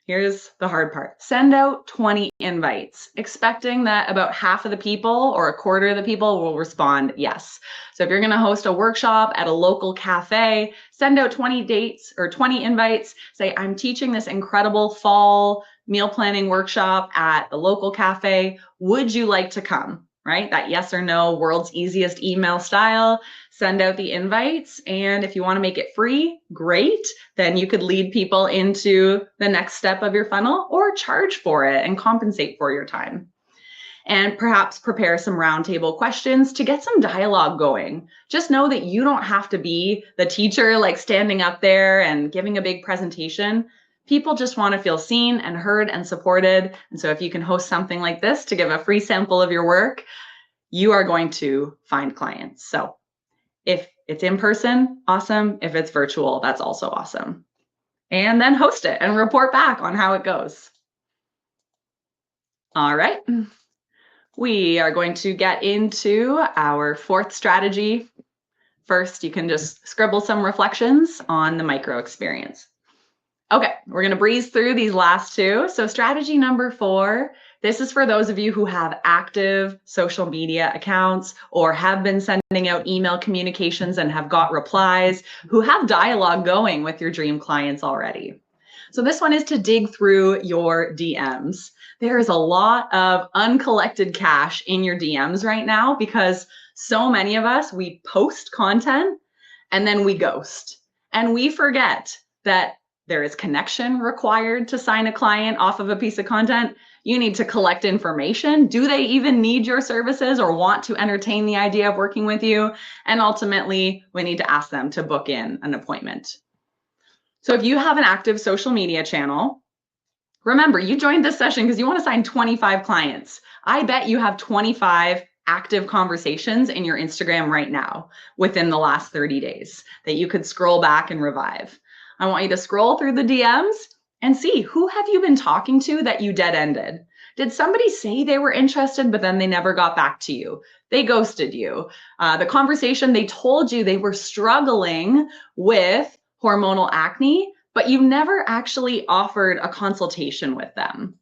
here's the hard part. Send out 20 invites, expecting that about half of the people or a quarter of the people will respond yes. So if you're going to host a workshop at a local cafe, send out 20 dates or 20 invites. Say, I'm teaching this incredible fall meal planning workshop at the local cafe. Would you like to come? Right? That yes or no, world's easiest email style. Send out the invites. And if you want to make it free, great. Then you could lead people into the next step of your funnel or charge for it and compensate for your time. And perhaps prepare some roundtable questions to get some dialogue going. Just know that you don't have to be the teacher, like standing up there and giving a big presentation. People just want to feel seen and heard and supported. And so if you can host something like this to give a free sample of your work, you are going to find clients. So if it's in person, awesome. If it's virtual, that's also awesome. And then host it and report back on how it goes. All right. We are going to get into our fourth strategy. First, you can just scribble some reflections on the micro experience. Okay, we're going to breeze through these last two. So strategy number 4, this is for those of you who have active social media accounts or have been sending out email communications and have got replies, who have dialogue going with your dream clients already. So this one is to dig through your DMs. There is a lot of uncollected cash in your DMs right now because so many of us, we post content and then we ghost. And we forget that there is connection required to sign a client off of a piece of content. You need to collect information. Do they even need your services or want to entertain the idea of working with you? And ultimately, we need to ask them to book in an appointment. So if you have an active social media channel, remember, you joined this session because you want to sign 25 clients. I bet you have 25 active conversations in your Instagram right now within the last 30 days that you could scroll back and revive. I want you to scroll through the DMs and see, who have you been talking to that you dead ended? Did somebody say they were interested, but then they never got back to you? They ghosted you. The conversation, they told you they were struggling with hormonal acne, but you never actually offered a consultation with them.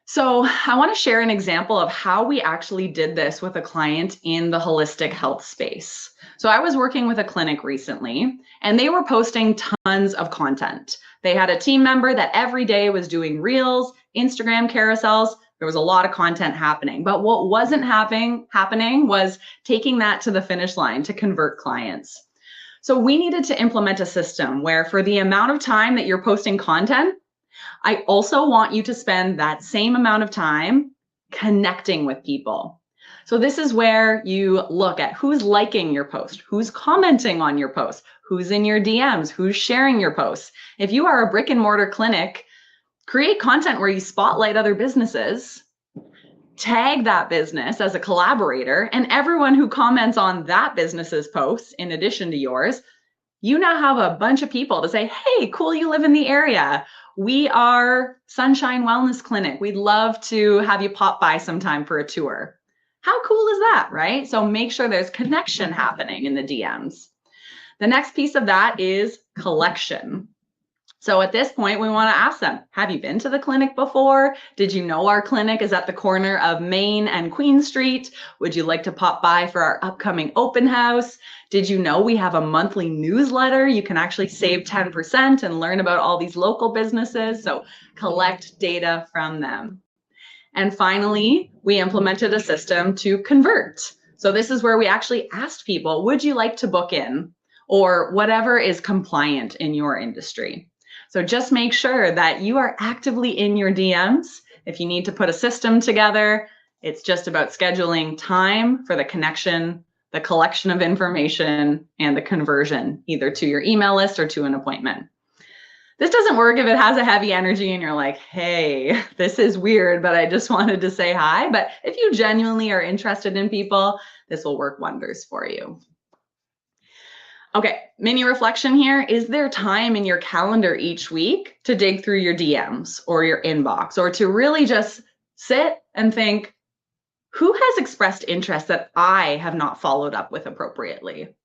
So I want to share an example of how we actually did this with a client in the holistic health space. So I was working with a clinic recently, and they were posting tons of content. They had a team member that every day was doing reels, Instagram carousels. There was a lot of content happening, but what wasn't happening was taking that to the finish line to convert clients. So we needed to implement a system where, for the amount of time that you're posting content, I also want you to spend that same amount of time connecting with people. So this is where you look at who's liking your post, who's commenting on your post, who's in your DMs, who's sharing your posts. If you are a brick and mortar clinic, create content where you spotlight other businesses, tag that business as a collaborator, and everyone who comments on that business's posts, in addition to yours, you now have a bunch of people to say, hey, cool, you live in the area. We are Sunshine Wellness Clinic. We'd love to have you pop by sometime for a tour. How cool is that, right? So make sure there's connection happening in the DMs. The next piece of that is collection. So at this point, we want to ask them, have you been to the clinic before? Did you know our clinic is at the corner of Main and Queen Street? Would you like to pop by for our upcoming open house? Did you know we have a monthly newsletter? You can actually save 10% and learn about all these local businesses. So collect data from them. And finally, we implemented a system to convert. So this is where we actually asked people, would you like to book in? Or whatever is compliant in your industry. So just make sure that you are actively in your DMs. If you need to put a system together, it's just about scheduling time for the connection, the collection of information, and the conversion, either to your email list or to an appointment. This doesn't work if it has a heavy energy and you're like, hey, this is weird, but I just wanted to say hi. But if you genuinely are interested in people, this will work wonders for you. Okay, mini reflection here. Is there time in your calendar each week to dig through your DMs or your inbox, or to really just sit and think, who has expressed interest that I have not followed up with appropriately?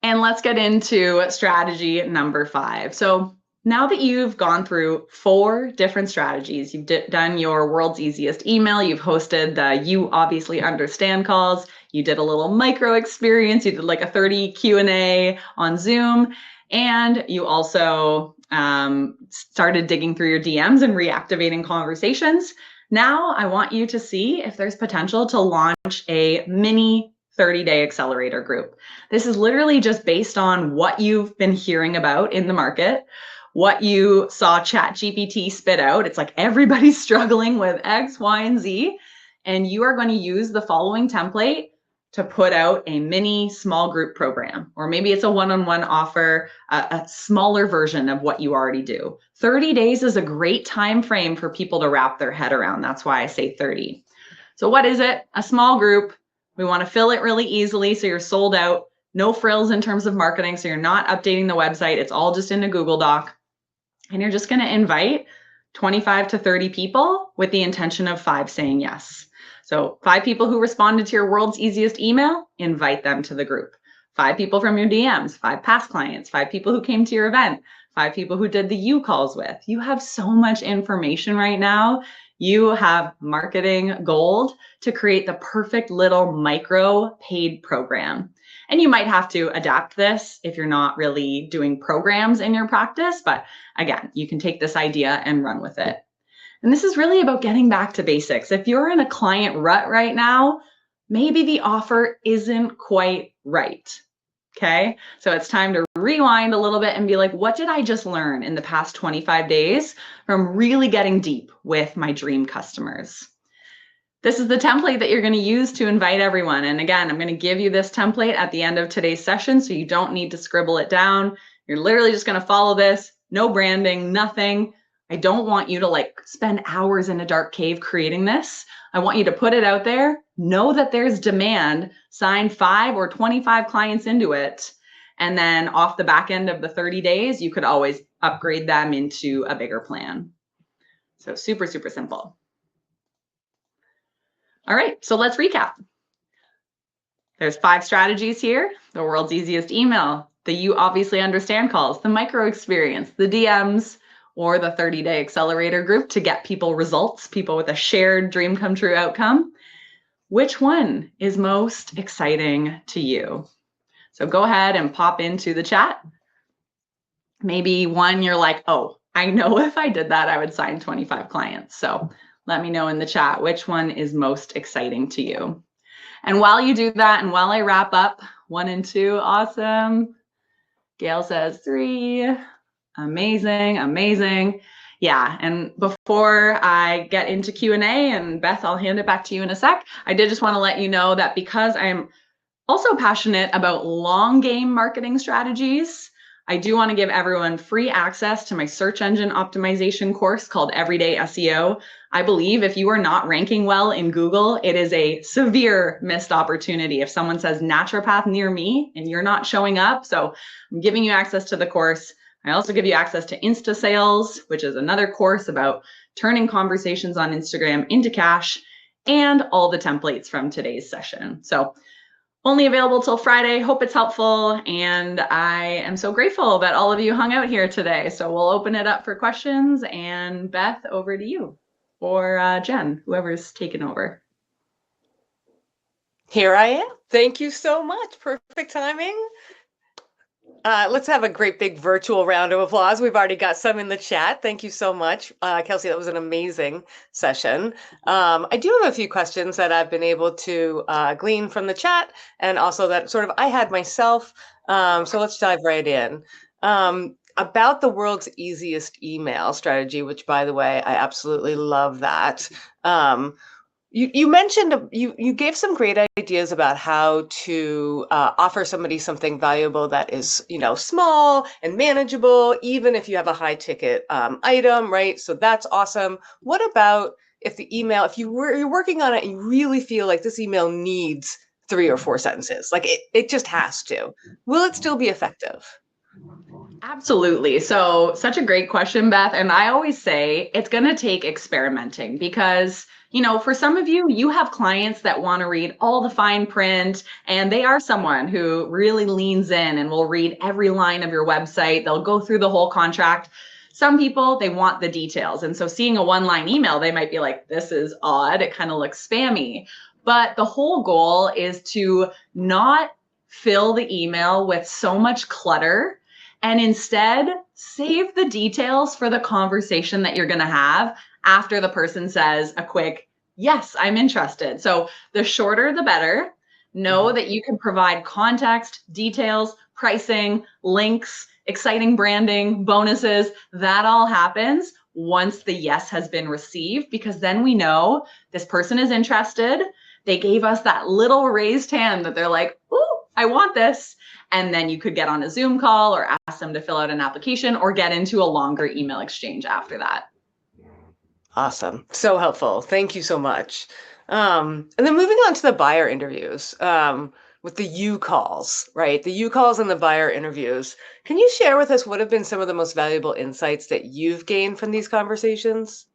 And let's get into strategy number 5. So now that you've gone through 4 different strategies, you've done your world's easiest email, you've hosted the You Obviously Understand calls, you did a little micro experience, you did like a 30 Q&A on Zoom, and you also started digging through your DMs and reactivating conversations. Now I want you to see if there's potential to launch a mini 30-day accelerator group. This is literally just based on what you've been hearing about in the market, what you saw ChatGPT spit out. It's like everybody's struggling with X, Y, and Z. And you are going to use the following template to put out a mini small group program, or maybe it's a one-on-one offer, a smaller version of what you already do. 30 days is a great time frame for people to wrap their head around. That's why I say 30. So what is it? A small group. We want to fill it really easily so you're sold out. No frills in terms of marketing, so you're not updating the website. It's all just in a Google Doc. And you're just going to invite 25 to 30 people with the intention of 5 saying yes. So 5 people who responded to your world's easiest email, invite them to the group. 5 people from your DMs, 5 past clients, 5 people who came to your event, 5 people who did the You calls with. You have so much information right now. You have marketing gold to create the perfect little micro paid program. And you might have to adapt this if you're not really doing programs in your practice. But again, you can take this idea and run with it. And this is really about getting back to basics. If you're in a client rut right now, maybe the offer isn't quite right. Okay, so it's time to rewind a little bit and be like, what did I just learn in the past 25 days from really getting deep with my dream customers? This is the template that you're going to use to invite everyone. And again, I'm going to give you this template at the end of today's session, so you don't need to scribble it down. You're literally just going to follow this, no branding, nothing. I don't want you to like spend hours in a dark cave creating this. I want you to put it out there, know that there's demand, sign 5 or 25 clients into it. And then off the back end of the 30 days, you could always upgrade them into a bigger plan. So super, super simple. All right, so let's recap. There's 5 strategies here: the world's easiest email, the you obviously understand calls, the micro experience, the DMs, or the 30-day accelerator group to get people results, people with a shared dream come true outcome. Which one is most exciting to you? So go ahead and pop into the chat. Maybe one you're like, oh, I know if I did that, I would sign 25 clients. So let me know in the chat which one is most exciting to you. And while you do that, and while I wrap up 1 and 2, awesome. Gail says 3, amazing, amazing. Yeah, and before I get into Q&A, and Beth, I'll hand it back to you in a sec, I did just want to let you know that because I'm also passionate about long game marketing strategies, I do want to give everyone free access to my search engine optimization course called Everyday SEO. I believe if you are not ranking well in Google, it is a severe missed opportunity if someone says naturopath near me and you're not showing up. So I'm giving you access to the course. I also give you access to Insta Sales, which is another course about turning conversations on Instagram into cash, and all the templates from today's session. So only available till Friday. Hope it's helpful. And I am so grateful that all of you hung out here today. So we'll open it up for questions. And Beth, over to you. Or Jen, whoever's taken over. Here I am. Thank you so much. Perfect timing. Let's have a great big virtual round of applause. We've already got some in the chat. Thank you so much, Kelsey. That was an amazing session. I do have a few questions that I've been able to glean from the chat, and also that sort of I had myself. So let's dive right in. About the world's easiest email strategy, which, by the way, I absolutely love that. You mentioned, you gave some great ideas about how to offer somebody something valuable that is, small and manageable, even if you have a high ticket item, right? So that's awesome. What about if the email, if you're working on it and you really feel like this email needs 3 or 4 sentences, like it just has to, will it still be effective? Absolutely. So such a great question, Beth. And I always say it's going to take experimenting because, for some of you, you have clients that want to read all the fine print, and they are someone who really leans in and will read every line of your website. They'll go through the whole contract. Some people, they want the details. And so seeing a 1-line email, they might be like, this is odd. It kind of looks spammy. But the whole goal is to not fill the email with so much clutter, and instead save the details for the conversation that you're going to have after the person says a quick, yes, I'm interested. So the shorter, the better. Know that you can provide context, details, pricing, links, exciting branding, bonuses. That all happens once the yes has been received, because then we know this person is interested. They gave us that little raised hand that they're like, ooh, I want this. And then you could get on a Zoom call or ask them to fill out an application or get into a longer email exchange after that. Awesome. So helpful. Thank you so much. And then moving on to the buyer interviews with the U calls, right? The U calls and the buyer interviews. Can you share with us what have been some of the most valuable insights that you've gained from these conversations?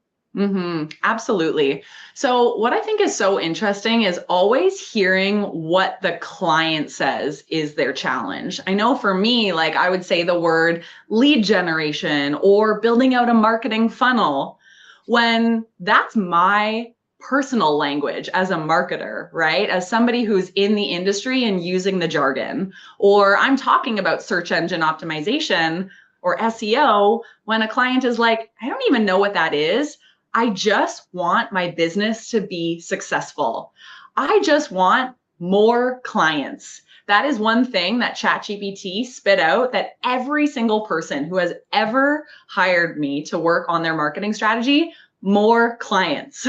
Absolutely. So what I think is so interesting is always hearing what the client says is their challenge. I know for me, like I would say the word lead generation or building out a marketing funnel, when that's my personal language as a marketer, right? As somebody who's in the industry and using the jargon, or I'm talking about search engine optimization or SEO, when a client is like, I don't even know what that is. I just want my business to be successful. I just want more clients. That is one thing that ChatGPT spit out that every single person who has ever hired me to work on their marketing strategy, more clients.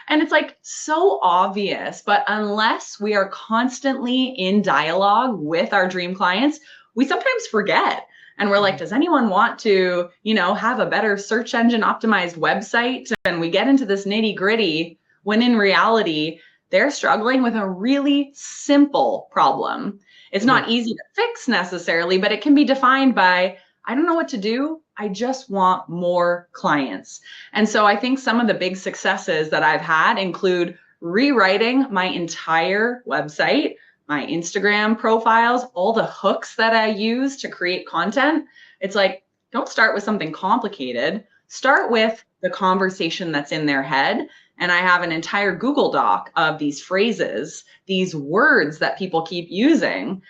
And it's like so obvious, but unless we are constantly in dialogue with our dream clients, we sometimes forget. And we're like, does anyone want to, have a better search engine optimized website? And we get into this nitty gritty when in reality, they're struggling with a really simple problem. It's not easy to fix necessarily, but it can be defined by, I don't know what to do. I just want more clients. And so I think some of the big successes that I've had include rewriting my entire website, my Instagram profiles, all the hooks that I use to create content. It's like, don't start with something complicated. Start with the conversation that's in their head. And I have an entire Google Doc of these phrases, these words that people keep using.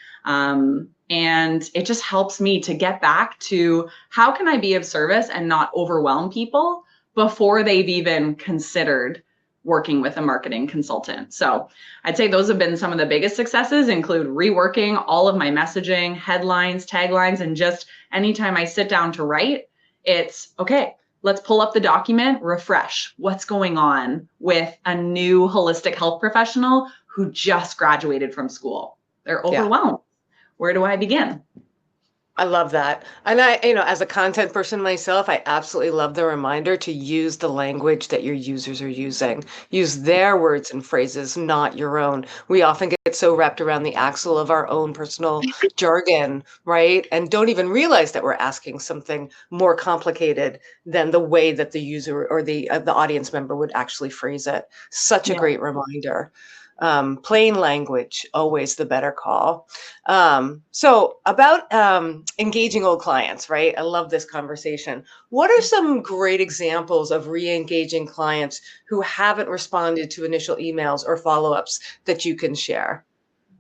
And it just helps me to get back to how can I be of service and not overwhelm people before they've even considered working with a marketing consultant. So I'd say those have been some of the biggest successes, include reworking all of my messaging, headlines, taglines, and just anytime I sit down to write, it's okay. Let's pull up the document, refresh what's going on with a new holistic health professional who just graduated from school. They're overwhelmed. Where do I begin? I love that. And as a content person myself, I absolutely love the reminder to use the language that your users are using. Use their words and phrases, not your own. We often get so wrapped around the axle of our own personal jargon, right? And don't even realize that we're asking something more complicated than the way that the user or the audience member would actually phrase it. Such a great reminder. Plain language, always the better call. So about engaging old clients, right? I love this conversation. What are some great examples of re-engaging clients who haven't responded to initial emails or follow-ups that you can share?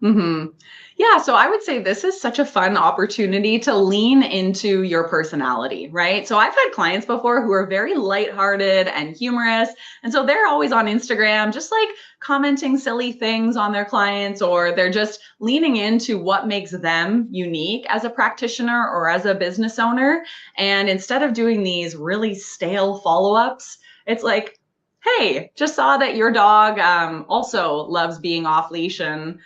Yeah, so I would say this is such a fun opportunity to lean into your personality, right? So I've had clients before who are very lighthearted and humorous. And so they're always on Instagram, just like commenting silly things on their clients, or they're just leaning into what makes them unique as a practitioner or as a business owner. And instead of doing these really stale follow-ups, it's like, hey, just saw that your dog also loves being off leash and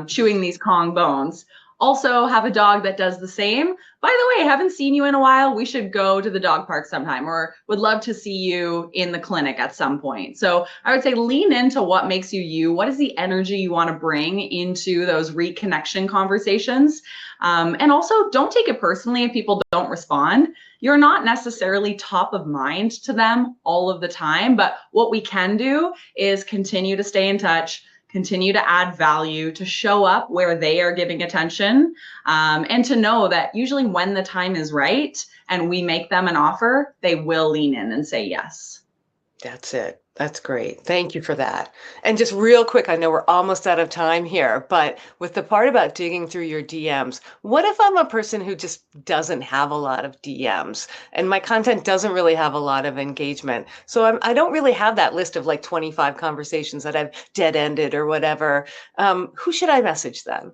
chewing these Kong bones. Also have a dog that does the same. By the way, haven't seen you in a while. We should go to the dog park sometime, or would love to see you in the clinic at some point. So I would say lean into what makes you you. What is the energy you want to bring into those reconnection conversations? And also don't take it personally if people don't respond. You're not necessarily top of mind to them all of the time, but what we can do is continue to stay in touch, continue to add value, to show up where they are giving attention, and to know that usually when the time is right and we make them an offer, they will lean in and say yes. That's it. That's great. Thank you for that. And just real quick, I know we're almost out of time here, but with the part about digging through your DMs, what if I'm a person who just doesn't have a lot of DMs and my content doesn't really have a lot of engagement? So I don't really have that list of like 25 conversations that I've dead ended or whatever. Who should I message then?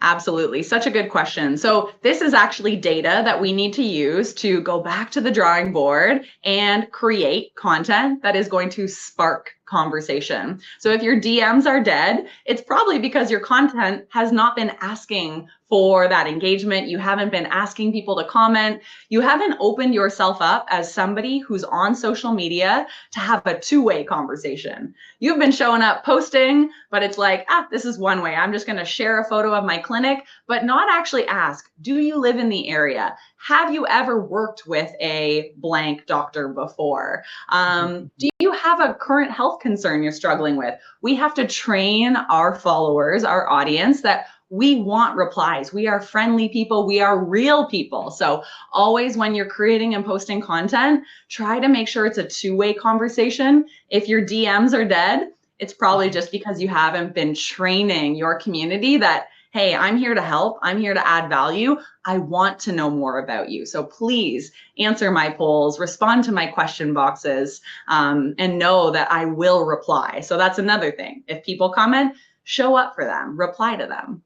Absolutely. Such a good question. So this is actually data that we need to use to go back to the drawing board and create content that is going to spark conversation. So if your DMs are dead, it's probably because your content has not been asking for that engagement. You haven't been asking people to comment. You haven't opened yourself up as somebody who's on social media to have a two-way conversation. You've been showing up posting, but it's like, this is one way. I'm just going to share a photo of my clinic, but not actually ask, do you live in the area? Have you ever worked with a blank doctor before? Do you have a current health concern you're struggling with? We have to train our followers, our audience, that we want replies. We are friendly people. We are real people. So always when you're creating and posting content, try to make sure it's a two-way conversation. If your DMs are dead, it's probably just because you haven't been training your community that, hey, I'm here to help. I'm here to add value. I want to know more about you. So please answer my polls, respond to my question boxes, and know that I will reply. So that's another thing. If people comment, show up for them, reply to them.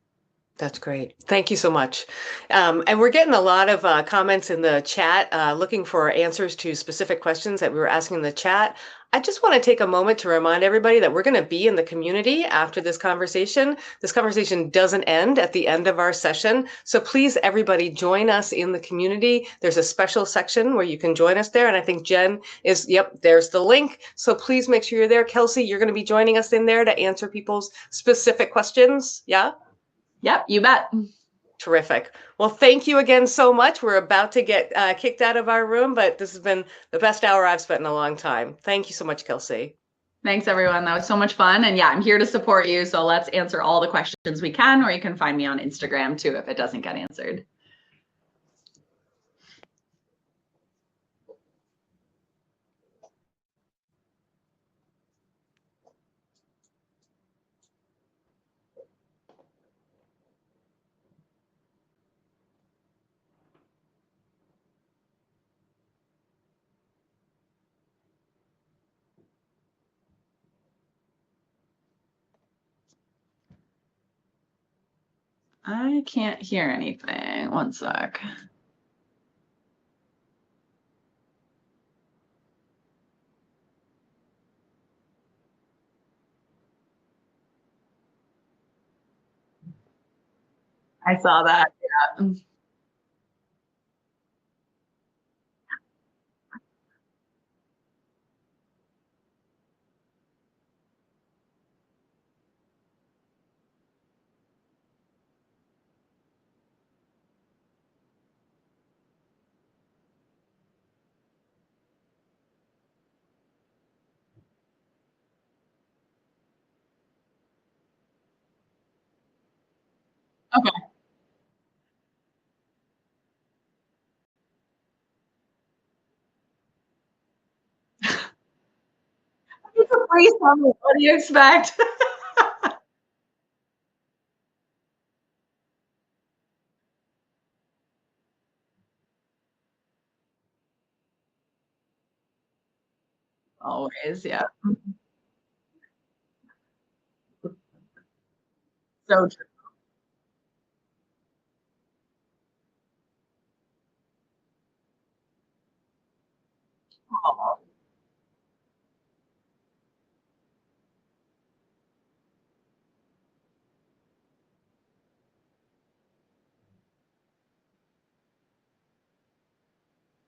That's great. Thank you so much. And we're getting a lot of comments in the chat looking for answers to specific questions that we were asking in the chat. I just want to take a moment to remind everybody that we're going to be in the community after this conversation. This conversation doesn't end at the end of our session. So please, everybody, join us in the community. There's a special section where you can join us there. And I think Jen is, yep, there's the link. So please make sure you're there. Kelsey, you're going to be joining us in there to answer people's specific questions. Yeah? Yep, you bet. Terrific. Well, thank you again so much. We're about to get kicked out of our room, but this has been the best hour I've spent in a long time. Thank you so much, Kelsey. Thanks, everyone. That was so much fun. And yeah, I'm here to support you. So let's answer all the questions we can, or you can find me on Instagram too if it doesn't get answered. I can't hear anything. One sec. I saw that. Yeah. Okay. It's a free summit. What do you expect? Always, yeah. So true.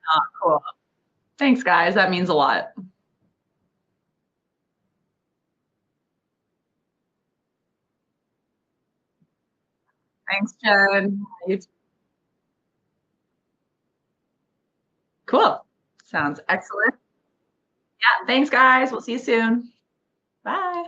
Oh, cool. Thanks, guys. That means a lot. Thanks, Jen. Cool. Sounds excellent. Yeah, thanks, guys. We'll see you soon. Bye.